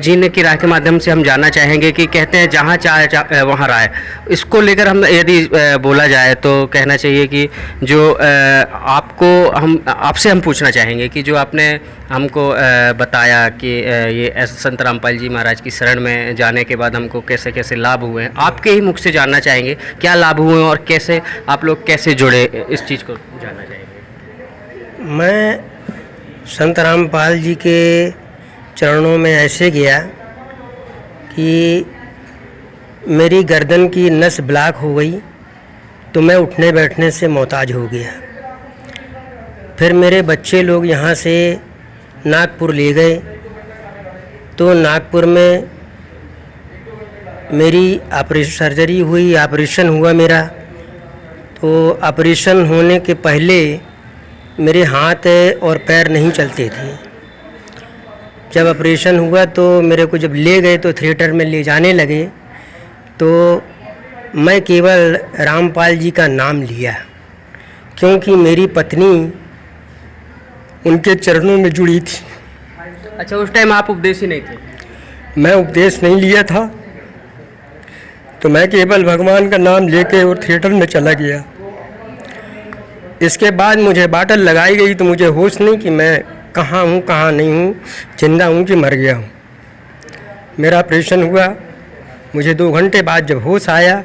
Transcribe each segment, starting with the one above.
जीने की राह के माध्यम से हम जानना चाहेंगे कि कहते हैं जहाँ चाहे वहाँ राह। इसको लेकर हम यदि बोला जाए तो कहना चाहिए कि जो आपसे हम पूछना चाहेंगे कि जो आपने हमको बताया कि ये संत रामपाल जी महाराज की शरण में जाने के बाद हमको कैसे कैसे लाभ हुए हैं, आपके ही मुख से जानना चाहेंगे क्या लाभ हुए और कैसे आप लोग कैसे जुड़े, इस चीज़ को जानना चाहेंगे। मैं संत रामपाल जी के चरणों में ऐसे गया कि मेरी गर्दन की नस ब्लॉक हो गई तो मैं उठने बैठने से मोहताज हो गया। फिर मेरे बच्चे लोग यहाँ से नागपुर ले गए तो नागपुर में मेरी सर्जरी हुई, ऑपरेशन हुआ मेरा। तो ऑपरेशन होने के पहले मेरे हाथ और पैर नहीं चलते थे। जब ऑपरेशन हुआ तो मेरे को जब ले गए तो थिएटर में ले जाने लगे तो मैं केवल रामपाल जी का नाम लिया, क्योंकि मेरी पत्नी उनके चरणों में जुड़ी थी। अच्छा, उस टाइम आप उपदेशी नहीं थे? मैं उपदेश नहीं लिया था, तो मैं केवल भगवान का नाम लेके और थिएटर में चला गया। इसके बाद मुझे बाटल लगाई गई तो मुझे होश नहीं कि मैं कहाँ हूँ कहाँ नहीं हूँ, जिंदा हूँ कि मर गया हूँ। मेरा ऑपरेशन हुआ, मुझे 2 घंटे बाद जब होश आया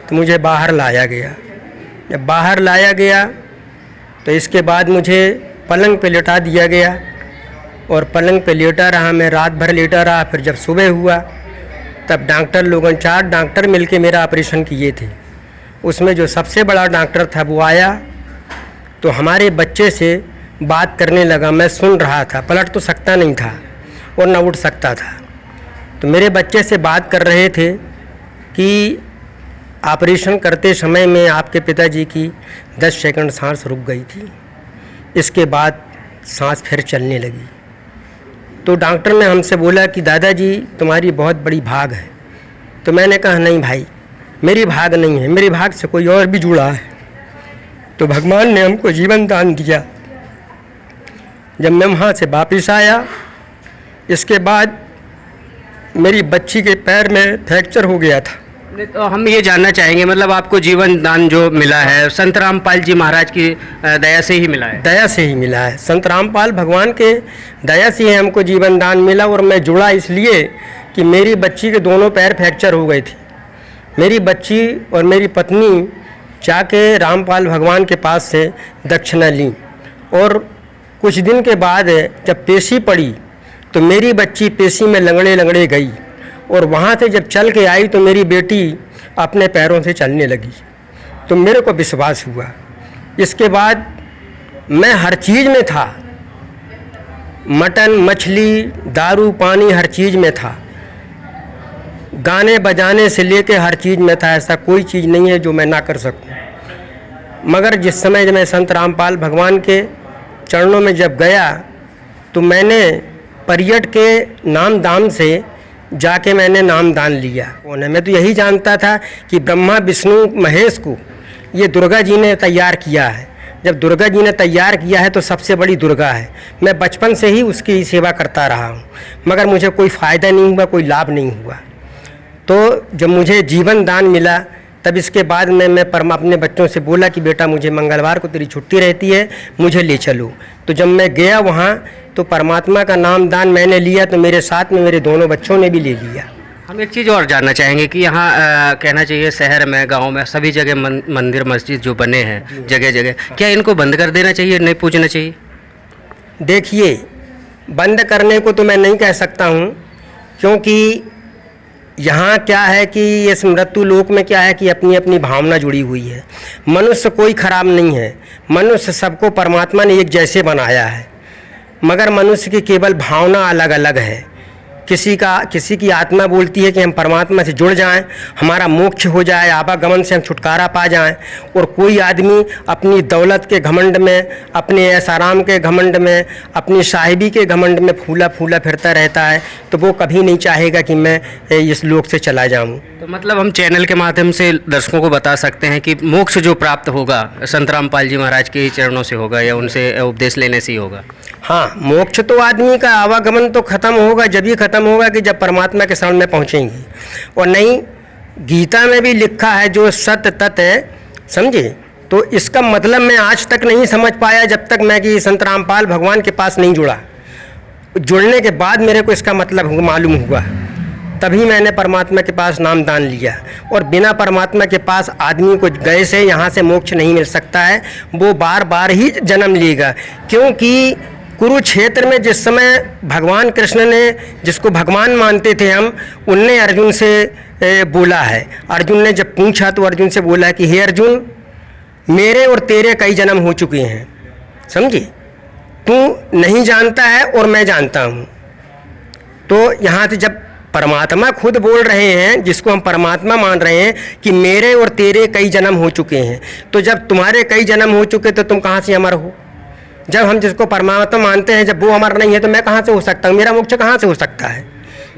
तो मुझे बाहर लाया गया। जब बाहर लाया गया तो इसके बाद मुझे पलंग पे लेटा दिया गया और पलंग पे लेटा रहा, मैं रात भर लेटा रहा। फिर जब सुबह हुआ तब डॉक्टर लोगों 4 डॉक्टर मिलके मेरा ऑपरेशन किए थे। उसमें जो सबसे बड़ा डॉक्टर था वो आया तो हमारे बच्चे से बात करने लगा। मैं सुन रहा था, पलट तो सकता नहीं था और ना उठ सकता था। तो मेरे बच्चे से बात कर रहे थे कि ऑपरेशन करते समय में आपके पिताजी की 10 सेकंड सांस रुक गई थी, इसके बाद सांस फिर चलने लगी। तो डॉक्टर ने हमसे बोला कि दादाजी तुम्हारी बहुत बड़ी भाग है। तो मैंने कहा नहीं भाई, मेरी भाग नहीं है, मेरी भाग से कोई और भी जुड़ा है। तो भगवान ने हमको जीवन दान दिया। जब मैं वहाँ से वापस आया, इसके बाद मेरी बच्ची के पैर में फ्रैक्चर हो गया था। तो हम ये जानना चाहेंगे, मतलब आपको जीवन दान जो मिला है संत रामपाल जी महाराज की दया से ही मिला है? दया से ही मिला है, संत रामपाल भगवान के दया से ही हमको जीवन दान मिला। और मैं जुड़ा इसलिए कि मेरी बच्ची के दोनों पैर फ्रैक्चर हो गए थे। मेरी बच्ची और मेरी पत्नी जाके रामपाल भगवान के पास से दक्षिणा ली और कुछ दिन के बाद जब पेशी पड़ी तो मेरी बच्ची पेशी में लंगड़े लंगड़े गई और वहाँ से जब चल के आई तो मेरी बेटी अपने पैरों से चलने लगी। तो मेरे को विश्वास हुआ। इसके बाद मैं हर चीज़ में था, मटन मछली दारू पानी हर चीज़ में था, गाने बजाने से लेके हर चीज़ में था। ऐसा कोई चीज़ नहीं है जो मैं ना कर सकूं। मगर जिस समय मैं संत रामपाल भगवान के चरणों में जब गया तो मैंने परियट के नाम दान से जाके मैंने नाम दान लिया। मैं तो यही जानता था कि ब्रह्मा विष्णु महेश को ये दुर्गा जी ने तैयार किया है। जब दुर्गा जी ने तैयार किया है तो सबसे बड़ी दुर्गा है। मैं बचपन से ही उसकी सेवा करता रहा हूँ, मगर मुझे कोई फ़ायदा नहीं हुआ, कोई लाभ नहीं हुआ। तो जब मुझे जीवन दान मिला तब इसके बाद में मैं अपने बच्चों से बोला कि बेटा मुझे मंगलवार को तेरी छुट्टी रहती है, मुझे ले चलो। तो जब मैं गया वहाँ तो परमात्मा का नाम दान मैंने लिया तो मेरे साथ में मेरे दोनों बच्चों ने भी ले लिया। हम एक चीज़ और जानना चाहेंगे कि यहाँ कहना चाहिए शहर में गांव में सभी जगह मंदिर मस्जिद जो बने हैं जगह जगह, क्या इनको बंद कर देना चाहिए, नहीं पूजना चाहिए? देखिए, बंद करने को तो मैं नहीं कह सकता हूँ, क्योंकि यहाँ क्या है कि इस मृत्यु लोक में क्या है कि अपनी अपनी भावना जुड़ी हुई है। मनुष्य कोई खराब नहीं है, मनुष्य सबको परमात्मा ने एक जैसे बनाया है, मगर मनुष्य की केवल भावना अलग अलग है। किसी की आत्मा बोलती है कि हम परमात्मा से जुड़ जाएं, हमारा मोक्ष हो जाए, आवागमन से हम छुटकारा पा जाएं। और कोई आदमी अपनी दौलत के घमंड में, अपने ऐसाराम के घमंड में, अपनी साहिबी के घमंड में फूला फूला फिरता रहता है, तो वो कभी नहीं चाहेगा कि मैं इस लोक से चला जाऊं। तो मतलब हम चैनल के माध्यम से दर्शकों को बता सकते हैं कि मोक्ष जो प्राप्त होगा संत रामपाल जी महाराज के चरणों से होगा या उनसे उपदेश लेने से ही होगा? हाँ, मोक्ष तो आदमी का आवागमन तो खत्म होगा, जब ही खत्म ख़त्म होगा कि जब परमात्मा के शरण में पहुँचेंगी। और नहीं, गीता में भी लिखा है जो सत्य तत्व है, समझे। तो इसका मतलब मैं आज तक नहीं समझ पाया जब तक मैं कि संत रामपाल भगवान के पास नहीं जुड़ा। जुड़ने के बाद मेरे को इसका मतलब मालूम हुआ, तभी मैंने परमात्मा के पास नाम दान लिया। और बिना परमात्मा के पास आदमी को गए से यहाँ से मोक्ष नहीं मिल सकता है, वो बार बार ही जन्म लेगा। क्योंकि कुरुक्षेत्र में जिस समय भगवान कृष्ण ने, जिसको भगवान मानते थे हम, उनने अर्जुन से बोला है। अर्जुन ने जब पूछा तो अर्जुन से बोला कि हे अर्जुन, मेरे और तेरे कई जन्म हो चुके हैं, समझे। तू नहीं जानता है और मैं जानता हूँ। तो यहाँ से जब परमात्मा खुद बोल रहे हैं, जिसको हम परमात्मा मान रहे हैं कि मेरे और तेरे कई जन्म हो चुके हैं, तो जब तुम्हारे कई जन्म हो चुके तो तुम कहाँ से अमर हो। जब हम जिसको परमात्मा मानते हैं, जब वो अमर नहीं है तो मैं कहाँ से हो सकता हूँ, मेरा मोक्ष कहाँ से हो सकता है।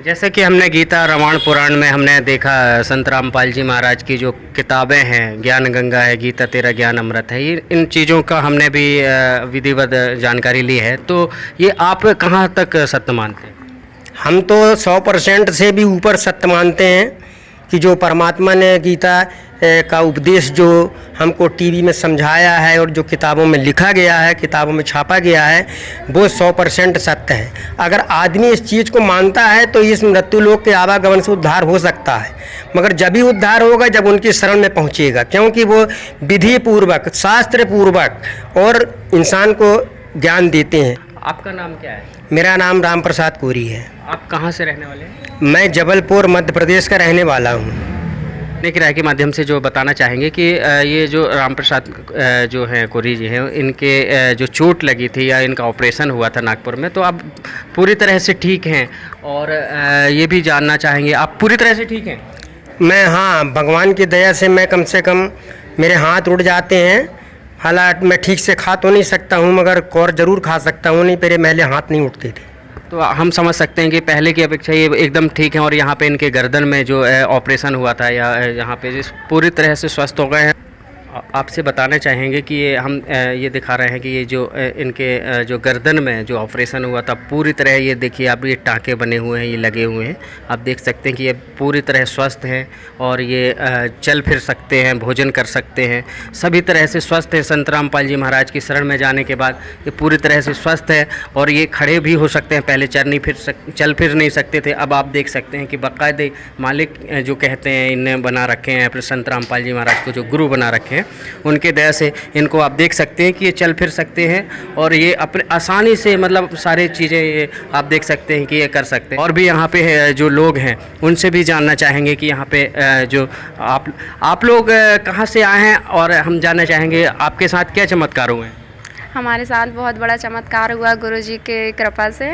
जैसे कि हमने गीता रामायण पुराण में हमने देखा संत रामपाल जी महाराज की जो किताबें हैं, ज्ञान गंगा है, गीता तेरा ज्ञान अमृत है, ये इन चीज़ों का हमने भी विधिवत जानकारी ली है। तो ये आप कहाँ तक सत्य मानते हैं? हम तो 100% से भी ऊपर सत्य मानते हैं कि जो परमात्मा ने गीता का उपदेश जो हमको टीवी में समझाया है और जो किताबों में लिखा गया है, किताबों में छापा गया है, वो 100% सत्य है। अगर आदमी इस चीज़ को मानता है तो इस मृत्यु लोक के आवागमन से उद्धार हो सकता है, मगर जब ही उद्धार होगा जब उनकी शरण में पहुँचेगा। क्योंकि वो विधि पूर्वक, शास्त्र पूर्वक और इंसान को ज्ञान देते हैं। आपका नाम क्या है? मेरा नाम राम प्रसाद कोरी है। आप कहाँ से रहने वाले हैं? मैं जबलपुर मध्य प्रदेश का रहने वाला हूँ। एक राय के माध्यम से जो बताना चाहेंगे कि ये जो राम प्रसाद जो हैं कोरी जी हैं, इनके जो चोट लगी थी या इनका ऑपरेशन हुआ था नागपुर में, तो आप पूरी तरह से ठीक हैं? और ये भी जानना चाहेंगे, आप पूरी तरह से ठीक हैं? मैं, हाँ, भगवान की दया से मैं कम से कम, मेरे हाथ उड़ जाते हैं। हालांकि मैं ठीक से खा तो नहीं सकता हूँ, मगर कौर ज़रूर खा सकता हूँ, नहीं मेरे पहले हाथ नहीं उठते थे। तो हम समझ सकते हैं कि पहले की अपेक्षा ये एकदम ठीक है। और यहाँ पे इनके गर्दन में जो ऑपरेशन हुआ था या यहाँ पे पूरी तरह से स्वस्थ हो गए हैं। आपसे बताना चाहेंगे कि ये हम ये दिखा रहे हैं कि ये जो इनके जो गर्दन में जो ऑपरेशन हुआ था, पूरी तरह ये देखिए आप, ये टाँके बने हुए हैं, ये लगे हुए हैं। आप देख सकते हैं कि ये पूरी तरह स्वस्थ हैं और ये चल फिर सकते हैं, भोजन कर सकते हैं, सभी तरह से स्वस्थ है। संत रामपाल जी महाराज की शरण में जाने के बाद ये पूरी तरह से स्वस्थ है और ये खड़े भी हो सकते हैं। पहले चल फिर नहीं सकते थे, अब आप देख सकते हैं कि बाकायदे मालिक जो कहते हैं इन्हें बना रखे हैं, अपने संत रामपाल जी महाराज को जो गुरु बना रखे हैं, उनके दया से इनको आप देख सकते हैं कि ये चल फिर सकते हैं और ये अपने आसानी से, मतलब सारी चीज़ें ये आप देख सकते हैं कि ये कर सकते हैं। और भी यहाँ पे जो लोग हैं उनसे भी जानना चाहेंगे कि यहाँ पे जो आप लोग कहाँ से आए हैं, और हम जानना चाहेंगे आपके साथ क्या चमत्कार हुए हैं। हमारे साथ बहुत बड़ा चमत्कार हुआ गुरुजी के कृपा से।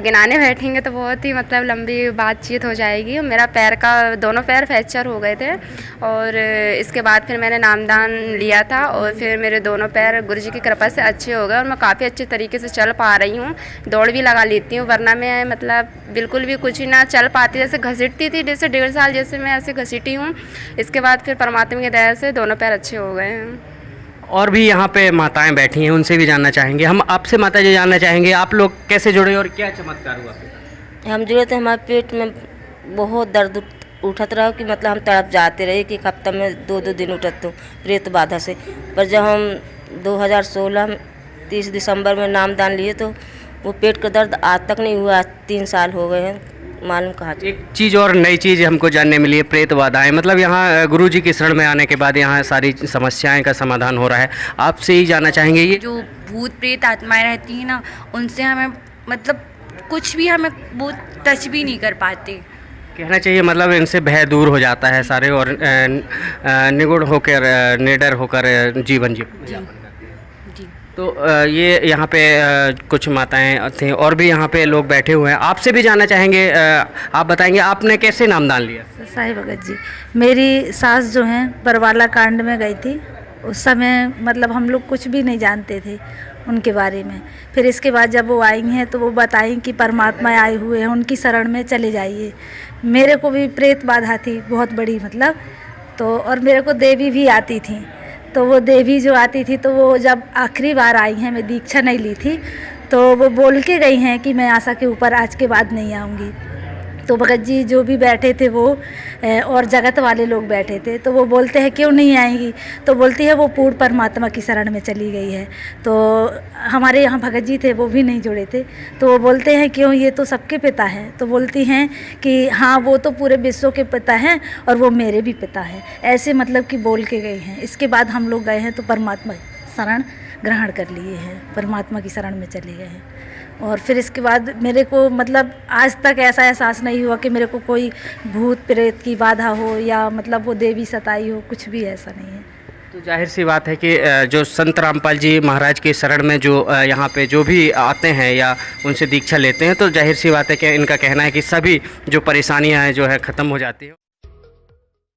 गिनाने बैठेंगे तो बहुत ही मतलब लंबी बातचीत हो जाएगी। मेरा पैर का, दोनों पैर फ्रैक्चर हो गए थे और इसके बाद फिर मैंने नामदान लिया था और फिर मेरे दोनों पैर गुरुजी की कृपा से अच्छे हो गए और मैं काफ़ी अच्छे तरीके से चल पा रही हूँ। दौड़ भी लगा लेती हूँ, वरना मैं मतलब बिल्कुल भी कुछ ही ना चल पाती, जैसे घसीटती थी, जैसे 1.5 साल जैसे मैं ऐसे घसीटी हूँ। इसके बाद फिर परमात्मा की दया से दोनों पैर अच्छे हो गए हैं। और भी यहाँ पे माताएं बैठी हैं, उनसे भी जानना चाहेंगे। हम आपसे माता जी जानना चाहेंगे, आप लोग कैसे जुड़े और क्या चमत्कार हुआ? हम जुड़े थे, हमारे पेट में बहुत दर्द उठत रहा कि मतलब हम तड़प जाते रहे कि हफ्ता में 2-2 दिन उठत तो प्रेत बाधा से। पर जब हम 2016 30 दिसंबर में नामदान लिए तो वो पेट का दर्द आज तक नहीं हुआ। 3 साल हो गए हैं, मालूम कहाँ। एक चीज़ और नई चीज़ हमको जानने मिली है, प्रेत बाधाएं। मतलब यहाँ गुरु जी की शरण में आने के बाद यहाँ सारी समस्याएं का समाधान हो रहा है। आपसे ही जानना चाहेंगे, ये जो भूत प्रेत आत्माएं रहती हैं ना, उनसे हमें मतलब कुछ भी हमें वो टच भी नहीं कर पाते, कहना चाहिए। मतलब इनसे भय दूर हो जाता है सारे और निगुण होकर, निडर होकर जीवन जी। तो ये यहाँ पे कुछ माताएं थीं और भी यहाँ पे लोग बैठे हुए हैं। आपसे भी जानना चाहेंगे, आप बताएंगे आपने कैसे नामदान लिया? साईं भगत जी, मेरी सास जो हैं बरवाला कांड में गई थी। उस समय मतलब हम लोग कुछ भी नहीं जानते थे उनके बारे में। फिर इसके बाद जब वो आई हैं तो वो बताई कि परमात्मा आए हुए हैं, उनकी शरण में चले जाइए। मेरे को भी प्रेत बाधा थी बहुत बड़ी, मतलब तो, और मेरे को देवी भी आती थी। तो वो देवी जो आती थी तो वो जब आखिरी बार आई हैं, मैं दीक्षा नहीं ली थी, तो वो बोल के गई हैं कि मैं आशा के ऊपर आज के बाद नहीं आऊँगी। तो भगत जी जो भी बैठे थे वो और जगत वाले लोग बैठे थे, तो वो बोलते हैं क्यों नहीं आएंगी, तो बोलती है वो पूर्ण परमात्मा की शरण में चली गई है। तो हमारे यहाँ भगत जी थे वो भी नहीं जुड़े थे, तो वो बोलते हैं क्यों, ये तो सबके पिता हैं। तो बोलती हैं कि हाँ वो तो पूरे विश्व के पिता हैं और वो मेरे भी पिता हैं, ऐसे मतलब कि बोल के गए हैं। इसके बाद हम लोग गए हैं तो परमात्मा शरण ग्रहण कर लिए हैं, परमात्मा की शरण में चले गए हैं। और फिर इसके बाद मेरे को मतलब आज तक ऐसा एहसास नहीं हुआ कि मेरे को कोई भूत प्रेत की बाधा हो या मतलब वो देवी सताई हो, कुछ भी ऐसा नहीं है। तो जाहिर सी बात है कि जो संत रामपाल जी महाराज के शरण में जो यहाँ पे जो भी आते हैं या उनसे दीक्षा लेते हैं, तो जाहिर सी बात है कि इनका कहना है कि सभी जो परेशानियाँ हैं जो है ख़त्म हो जाती है।